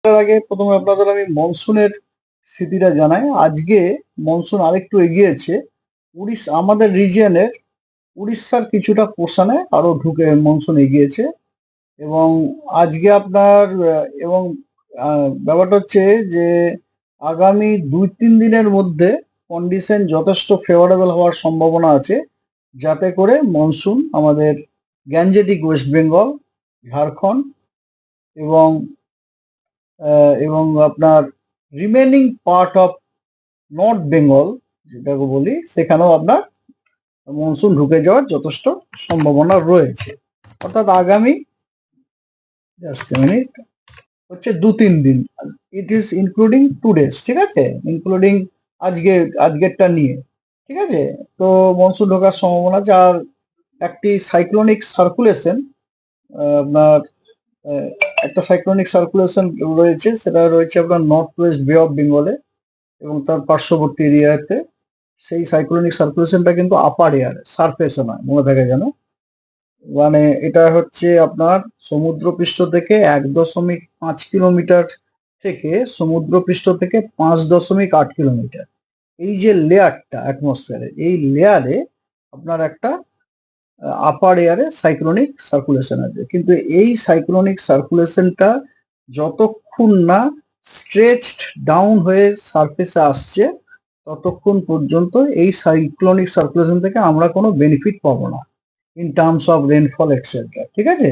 তার আগে প্রথমে আপনাদের আমি মনসুনের স্থিতিটা জানাই। আজকে মনসুন আরেকটু এগিয়েছে। আমাদের রিজিয়নের উড়িষ্যার কিছুটা পোর্শনে আরো ঢুকে মনসুন এগিয়েছে। এবং আজকে আপনার এবং ব্যাপারটা হচ্ছে যে আগামী 2-3 দিনের মধ্যে কন্ডিশন যথেষ্ট ফেভারেবল হওয়ার সম্ভাবনা আছে, যাতে করে মনসুন আমাদের গ্যাঞ্জেটিক ওয়েস্ট বেঙ্গল, ঝাড়খণ্ড এবং এবং আপনার remaining part of north Bengal যেটাকে বলি, সেখানেও আপনার মনসুন ঢুকে যাওয়ার যথেষ্ট সম্ভাবনা রয়েছে। অর্থাৎ আগামী জাস্ট মিনিট হচ্ছে 2-3 দিন। ইট ইজ ইনক্লুডিং 2 days, ঠিক আছে, ইনক্লুডিং আজকেরটা নিয়ে, ঠিক আছে। তো মনসুন ঢোকার সম্ভাবনা আছে। আর একটি সাইক্লোনিক সার্কুলেশন আপনার আহ, একটা সাইক্লোনিক সার্কুলেশন রয়েছে, সেটা রয়েছে আপনার নর্থ ওয়েস্ট বে অফ বেঙ্গলে এবং তার পার্শ্ববর্তী এরিয়াতে। সেই সাইক্লোনিক সার্কুলেশনটা কিন্তু আপার এয়ার, সারফেসে নয়, মনে থাকে যেন। মানে এটা হচ্ছে আপনার সমুদ্রপৃষ্ঠ থেকে 1.5 কিলোমিটার থেকে সমুদ্রপৃষ্ঠ থেকে 5.8 কিলোমিটার, এই যে লেয়ারটা অ্যাটমসফিয়ারে, এই লেয়ারে আপনার একটা আপার এয়ারে সাইক্লোনিক সার্কুলেশন আছে। কিন্তু এই সাইক্লোনিক সার্কুলেশনটা যতক্ষণ না স্ট্রেচড ডাউন হয়ে সারফেসে আসছে, ততক্ষণ পর্যন্ত এই সাইক্লোনিক সার্কুলেশন থেকে আমরা কোনো বেনিফিট পাবো না in terms of rainfall etcetera, ঠিক আছে।